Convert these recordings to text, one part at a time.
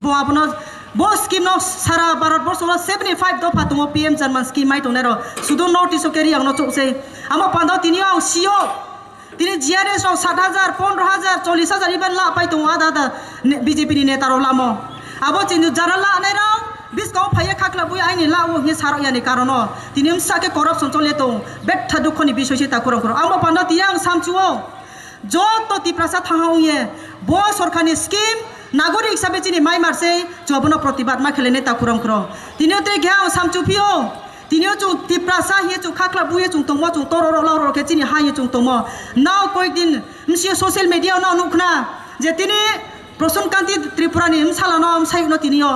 Poapono bos scheme no Sara Barat bos 75 do patumo PM German scheme mai tonero sudo notice okeri ang no chokse amo pando tini ang CEO tini GRS no 60,000 15,000 40,000 iban la pai tong ada BJP ni neta ro lamo abo chinju jarala nei ro bis ko phaya khakla bui ai ni lawo hi saro yani karono tini sake corruption chole to bet thadu khoni bishosi ta kurang kuro amo pando tiang samchuo joto ti prasa thangau ye bo sorkani scheme নাগরিক হিসাবে চিনি মাই মারছে জবন প্রতিবাদ মা খেলে নেতা কুরম ক্র তিনিও তে ঘাও সামচুপিও তিনিও চু তিপ্রাসা হিয়ে চু খাকলা বুয়ে চু তংমো চু তর র কে চিনি হাই চু তংমো নাও কয়েকদিন মিসিও সোশ্যাল মিডিয়াও নাও নুখনা যে তিনি প্রসন্নকান্তি ত্রিপুরানি সালানো সাইনো তিনিও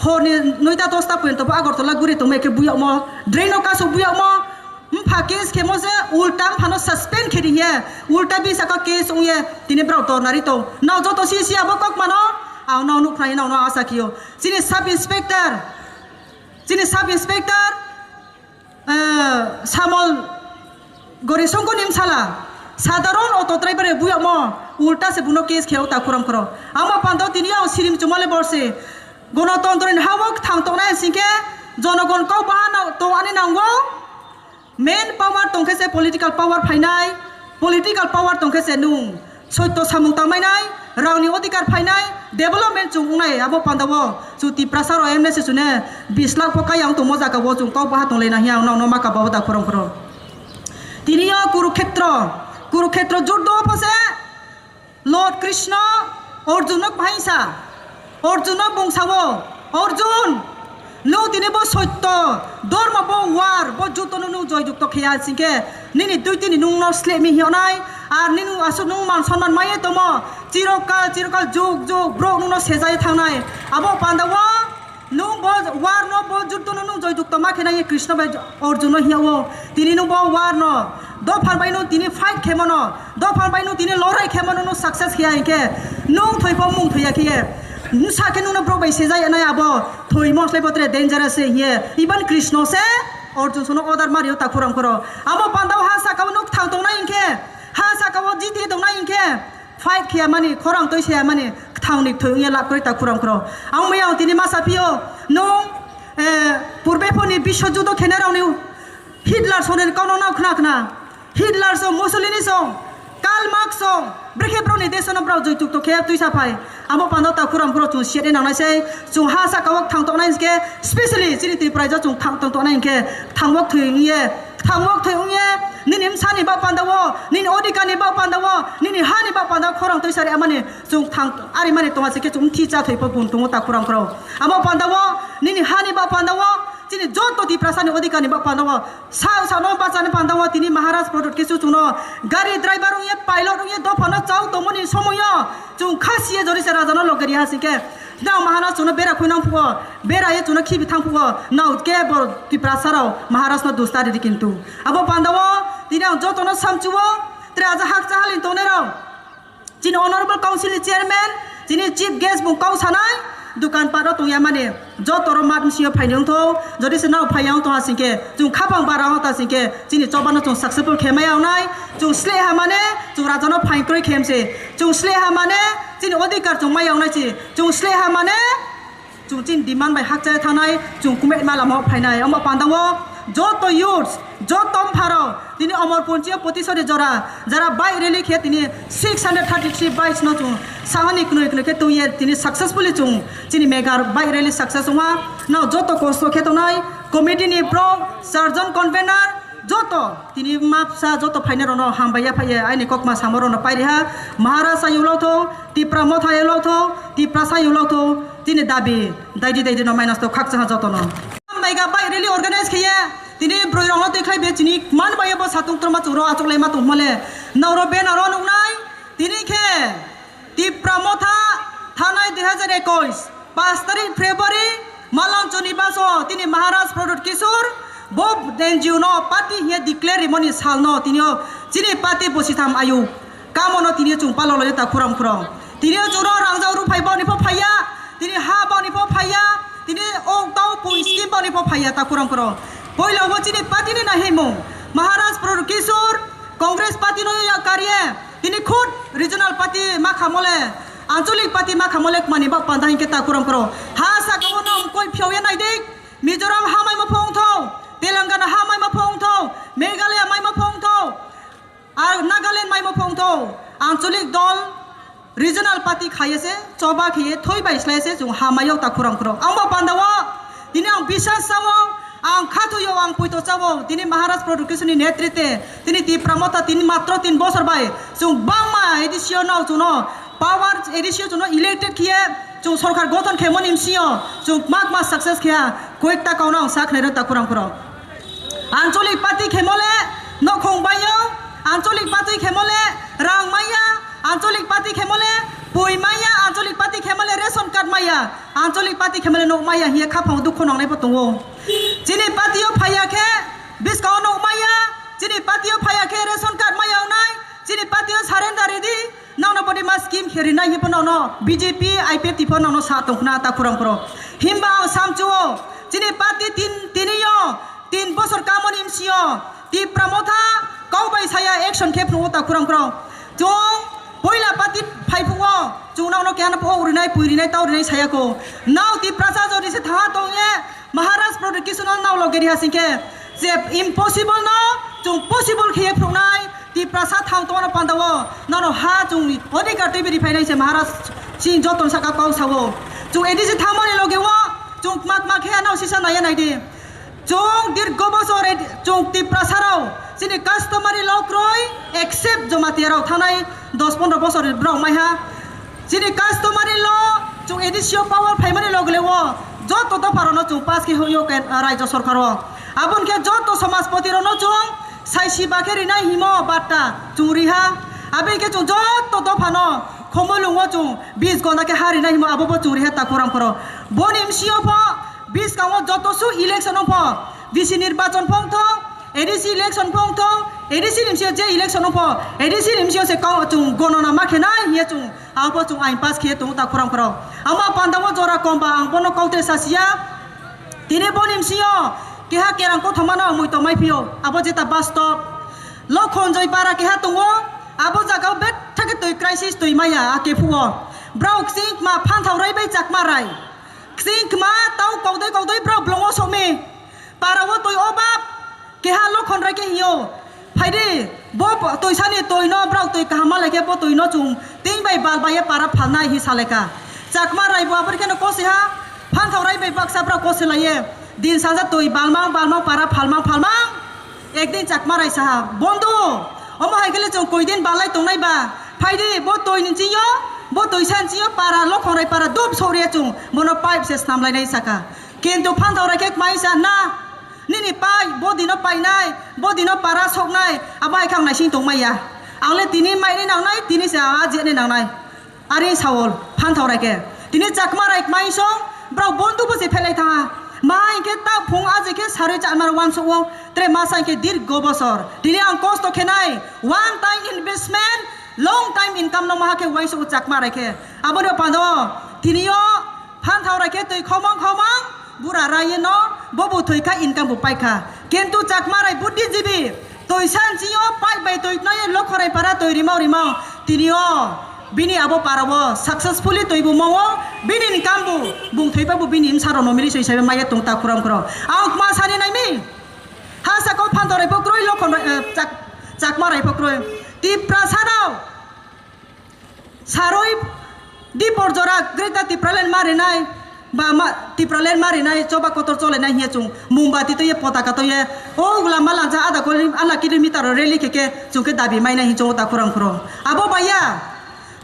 হনি 9টা 10টা পর্যন্ত আগরতলা গুরি তংমে কে বুয়ামো ড্রেনো কাসো বুয়ামো কেস খেমো যে উল্টা ফানো সাসপেন্ড খেদি হে উল্টা বিসাকা কেস উয়ে তিনি ব্রাউ তরনারি তো নাও যত সিসি আবো কক মানো আও নাও নুখনাই নাও নাও আসা কিও চিনি সাব ইন্সপেক্টর সামল গরিসংকো নিমসালা সাধারণ অটো ড্রাইভারে বুয়ামো উল্টা সে বুনো কেস খেও তা কুরাম করো আমা পান্দাও তিনি আও সিরিম চুমালে বর্ষে গণতন্ত্রের হাওক থাংতনাই সিকে জনগণ কও বাহানাও তো আনি নাঙ্গো মেন পাওয়ার তংখেছে পলিটিক্যাল পাওয়ার ফাইনাই পলিটিক্যাল পাওয়ার তংখেছে নুং সত্য সামুং তামাইনাই রাউনি অধিকার ফাইনাই ডেভেলপমেন্ট চুং উনাই আবো পান্দাবো চুতি প্রাসার এমনেসে সুনে 20 লাখ পকাই আং তমো জাকা বো চুং কাও বাহা তংলে না হিয়া নাও নাও মাকা বাবো দা খরং খর তিনিও কুরুক্ষেত্র যুদ্ধ পসে লর্ড কৃষ্ণ অর্জুনক ভাইসা অর্জুনক বংশাবো অর্জুন নো তিনি বো সত্য ধর্ম বো ওয়ার বো যুদ্ধ নো জয়যুক্ত খেয়া সিংকে নিনি দুই তিনি নুং ন স্লেমি হিয়নাই আর নিনু আসু নুং মান সম্মান মাইয়ে তমো চিরকাল যুগ ব্রো নুং সেজাই থাংনাই আবো পান্দাবো নুং বো ওয়ার ন বো যুদ্ধ নো জয়যুক্ত মা খেনাই কৃষ্ণ বাই অর্জুন হিয়াও তিনি নো বো ওয়ার ন দ ফারবাই নো তিনি ফাইট খেমনো দ ফারবাই নো তিনি লড়াই খেমনো নো সাকসেস হিয়া ইকে নুং থইপো মুং থইয়া কিয়ে সাকে নুনা ব্রো বাই সেজাই নাই আবো থই মসলাই পত্রে ডেঞ্জারাস হিয়ে ইবান কৃষ্ণ সে অর্জুন সোনো অদার মারিও তা খুরাম করো আমো পান্দাও হা সাকাও নুক থাং তংনা ইনকে হা সাকাও জিতি তংনা ইনকে ফাইট খিয়া মানি খরাং তৈ সেয়া মানি থাংনি থই ইয়া লাভ করে তা খুরাম করো আং মেয়াও তিনি মাসাপিও নুং পূর্বে ফনি বিশ্বযুদ্ধ খেনারাওনি হিটলার সোনের কাউনো নাও খনা হিটলার সো মুসলিনি সো কাল মার্ক্স সো ব্রেকে ব্রনি দেশনো ব্রাও জয়যুক্ত খেয়া তুই সাফাই আমো পান্দাও তা খুরাম করো চুং সেটে নাওনাইসে চুং হা সাকাও থাং তংনাইসকে স্পেশালি চিনি তি প্রাইজ চুং থাং তংনাইনকে থাংবক থই ইয়ে নিনিম সানি বা পান্দাও নিনি অধিকানি বা পান্দাও নিনি হানি বা পান্দাও খরাং তৈ সারে আমানি চুং থাং আরি মানি তোমা সেকে চুং থি চা থই পপুন তুমো তা খুরাম করো আমো পান্দাও নিনি হানি বা পান্দাও চিনি যত দি প্রাসানি অধিকানি বা পান্দাও সাও নো বাচানি পান্দাও তিনি মহারাজ প্রডক্ট কিছু চুনো গাড়ি ড্রাইভার উয়ে পাইলট উয়ে দফানো চাও তমনি সময় চুং খাসিয়ে জরিসে রাজানো লগরি হাসিকে নাও মহারাজ চুনো বেরা খুইনাং ফুও বেরায়ে চুনো খিবি থাং ফুও নাও কে বড় দি প্রাসারাও মহারাজ ন দুস্তারি কিন্তু আবো পান্দাও তিনি যত ন সামচুও ত্রে আজ হাক চাহালিন তোনেরাও চিনি অনারেবল কাউন্সিল চেয়ারম্যান চিনি চিফ গেস্ট বু কাউ সানাই दुकान पारो तो यामाने जो तोरो मानसियो फाइनों तो जदि से नाव फाइयां तो हासिके जों खापां बारा होता सिके जिनि जबानो जों सक्सेसफुल खेमायाव नाय जों स्ले हामाने जों राजानो फाइनक्रोय खेमसे जों स्ले हामाने जिनि अधिकार जों मायाव नायसि जों स्ले हामाने जों जिन डिमान्ड बाय हाकजाय थानाय जों कुमेट मालामो फाइनाय अमा पांदावो যত ইউথস যত ফারো তিনি অমরপঞ্চীয় প্রতিশোধে জরা যারা বাই রেলি খেয়ে তিনি 633 বাইস নচুং সাহানি কুনই কুনকে তুইয়ে তিনি সাকসেসফুলি চুং চিনি মেগার বাই রেলি সাকসেস হওয়া নাও যত কষ্ট খেতো নাই কমিটিনি প্রো সার্জন কনভেনার যত তিনি মাপসা যত ফাইনার ন হামবাইয়া ফাইয়ে আইনি ককমা সামর ন পাইরিহা মহারাজ আইউলাউথো তিপ্রা মথা আইউলাউথো তিপ্রা সাইউলাউথো তিনি দাবি দাইদি ন মাইনাস তো খাকছা যত ন বাইগা বাই রেলি অর্গানাইজ খেয়ে তিনি ব্রয়রঙ দেখাই বে চিনি মান বাইবো সাতুং ত্রমা চুরো আচকলাই মা তুমলে নরো বে নরো নুনাই তিনি খে তিপ্রা মথা থানাই 2021 5 তারিখ ফেব্রুয়ারি মালাঞ্চনি বাসো তিনি মহারাজ প্রডক্ট কিশোর বব দেনজিউ ন পার্টি হে ডিক্লেয়ার মনি সাল ন তিনিও চিনি পার্টি বসিথাম আয়ু কামনো তিনি চুং পাললে তা খুরাম তিনিও জুরো রাংজাউ রু ফাইবাও নিফো ফাইয়া তিনি হা বাও নিফো ফাইয়া তিনি ও তাও পুই স্কিম বাও নিফো ফাইয়া তা খুরাম পয়লা হচিনি পার্টি নি নাহিমো মহারাজ প্রডক্ট কিশোর कांग्रेस पार्टी नो कार्य তিনি খুদ রিজনাল পার্টি মা খামলে Anjolik party ma khamolek mani ba pandahin ke ta kuram kro ha sa ko nom koi phyo ya nai dik Mizoram hamai ma phong tho Telangana hamai ma phong tho Meghalaya mai ma phong tho ar Nagaland mai ma phong tho Anjolik dol regional party khayese choba khiye thoi bai slaise jung hamayok ta kuram kro ang ba pandawa dini ang bisas sawo ang khathuyo ang puito chawo dini Maharashtra Production ni netritwe dini ti pramota tin matro 3 bosor bai jung bangma edition naw juno power edition juno elected khiye jung sarkar goton khemon imsio jung magma success khia koekta kaunang sakhnai ta kuram kro Anjolik party khemole nokhong bayo Anjolik party khemole rangmaya Anjolik party khemole puimaya Anjolik party khemole ration card maya Anjolik party khemole nokmaya hiya khapang dukho nang nai potongo Jini party o phaya khe biskao nokmaya Jini party o phaya khe ration card maya nai Jini party o surrender ready nauna body ma scheme kherina hi pono BJP IPF ti pono no sa tongna ta kuram kro himba samchuo Jini party tiniyo 3 bosor kamon imsio ti pramotha kaubai saya action khe phno ta kuram kro jong Poila party phaipuo chungnau no kyan po urinai puirinai taurinai sayako now ti praja jodi se tha tongye Maharashtra Production now logeri hasingke je impossible no chung possible khiye phronai ti prasa thang to na pandawo no ha chung odikar ti verify nai se Maharashtra sin joton saka pau sawo chung edisi thamoni logewo chung mak khe nau sisa nai nai di chung dir gobosor chung ti prasarao sini customary law kroi except jomatiarao thanai 10-15 bosor brong mai ha sini customary law chung edisio power phaimani loglewo joto to parono chung pas ki hoyo ke rajya sarkaro abon ke joto samajpati rono chung saisi bakeri nai himo batta chung riha abe ke chung joto to phano khomolungo chung 20 gona ke hari nai himo abo chung riha ta kuram koro bonim sio pho 20 kawo joto su election pho DC nirbachon phongtho ADC election phongtho ADC nimsio je election pho ADC nimsio se kaw chung gonona makhenai hiya chung abo chung ain pas khie tung ta kuram koro ama pandawo jora komba ang bono kaute sasia tine bonim sio keha kerang ko thomana moi to mai pio abo jeta bus stop lokhon joi para keha tungo abo jagao bet thake toi crisis toi maya ake phuo brok sing ma phan thau rai bai chak marai sing ma tau kaudoi bro blongo some parawo toi obab keha lokhon rai ke hio phaide bo toi sani toi no brok toi kahama leke bo toi no chung ting bai bal bai para phalnai hi saleka chakma rai bo abor keno kose ha phan thau rai bai baksa bro kose laye din saja toi balmang para phalmang ekdin chakma rai sa bondu omo haigele chung koidin balai tongnai ba phaide bo toi ninchi yo bo toi sanchi yo para lokhon rai para dup sore chung mono pipe se namlai nai saka kintu phan thau rai ke mai sa na nini pai bodino pai nai bodino para sok nai abai khang nai sing tong mai ya angle tini mai ni nang nai tini sa aje ni nang nai ari sawol phan thau rai ke tini chakma rai mai song bro bondu bo se phelai tha mai ke ta phung aje ke sare chamar wan so tre masai ke dir gobosor tini ang cost to khenai one time investment long time income no ma ke wai so chakma rai ke aboro pando tini yo phan thau rai ke toi khomang bura rai no bobu thoi ka income bu pai kha kintu chakma rai buddi jibi toi san jiyo pai bai toi nai lokhorai para toi rimau tinio bini abo parawo successfully toi bu mawo bini income bu bung thoi pa bu bini imsaro no mili sei maya tung ta kuram kro ang ma sani nai mi ha sa ko phan torai pokroi lokhon chakma rai pokroi ti prasarao saroi di porjora greta ti pralen mare nai ba tipralen mari nai coba kotor chole nai hia chung mumbati to ye potaka to ye o gula mala ja ada ko ala kilometer reli keke chungke dabi mai nai chung ta kurang kro abo baya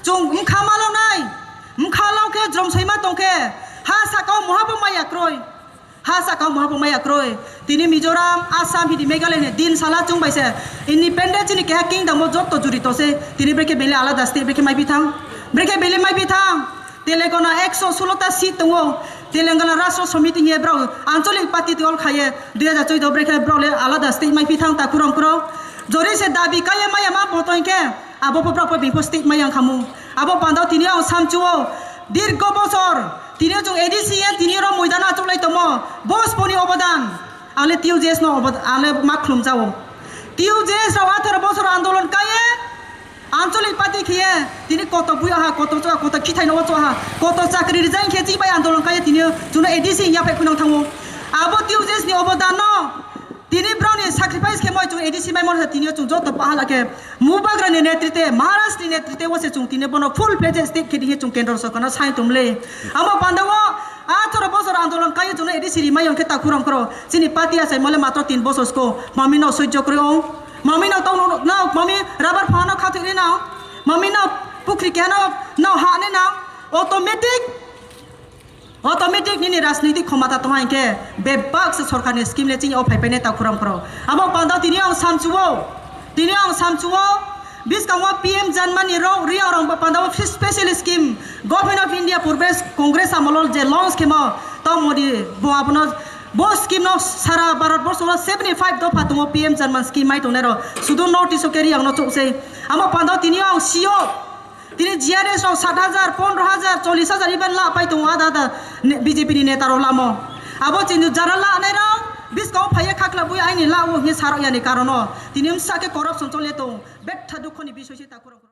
chung khamalo nai mkhalau ke jrom seima tongke ha sakau mohabo maya kroi tini Mizoram Assam hidi Meghalaya din sala chung baise independence ni ke kingdom mo jot to juri to se tini breke bele ala dasti breke mai bithang Telangana 116 seat tungo Telangana Rashtra Samiti ye bro Anjolik party tol khaye 2014 breke bro le alada state mai pithang ta kurang kro jore se dabi kaya maya ma botoin ke abo bro bi state mayang khamu abo pandau tini ang samchuo dirgo bosor tini jong ADC ye tini ro moidana cholai tomo bos poni obodan ale tiu jes no obod ale maklum jawo tiu jes ro 18 bosor andolon kaye আঞ্চলিক party খেয়ে তিনি কত বুয়া কত কত খিথাই নব চহা কত চাকরি রিজাইন খেয়ে চিবাই আন্দোলন খাই তিনি জুনো এডিসি ইয়াফাই খুনাং থামো আবো টিউজেসনি অবদান তিনি ব্রাউনি স্যাক্রিফাইস কে মই চুং এডিসি মাই মর তিনি চুং যত পাহালাকে মুবাগ্রানি নেতৃত্বে মহারাষ্ট্রনি নেতৃত্বে ওসে চুং তিনি বনো ফুল প্লেজে স্টেট খেদি চুং কেন্দ্র সরকার সাই তুমলে আমো বান্দাও 18 বছর আন্দোলন খাই জুনো এডিসি রিমাই অংকে তাকুরাম করো চিনি পার্টি আছে মলে মাত্র 3 বছর কো মামি নাও সহ্য করে ও মামি নাও তাও নাও মামি রাবার ফানো খাতুরি নাও মামি নাও পুখরি কেন নাও হানে নাও অটোমেটিক নিনি রাজনীতি ক্ষমতা তো হাইকে বেবাক সরকারনি স্কিম লে চিনি ও ফাইপাইনে তাকুরাম করো আমো বান্দাও তিনি আং সামচুও বিসকাংवा पीएम जानमानि रो रिया रंग पांदाव special scheme government of India पूर्वे कांग्रेस आमोल जे लॉन्च केमो तो मोदी बोआबनो बो स्कीम नो सारा भारत वर्ष 75 दफा दङ पीएम जानमान स्कीम माइ दनेरो सुदु नोटिस केरि आंनो चोसे आमो पांदाव तिनि आं सीओ तिनि जीआरएस रो 7,000 15,000 40,000 इबन ला पाइ दङ आदा बीजेपी नि नेता रो लामो आबो चिनु जारा ला नै रो बिसकाव फाये खाखला बुइ आइनि लाउ हि सारो यानि कारण तिनि साके करप्शन चले तो बेथा दुखनि बिसयसे ताकुर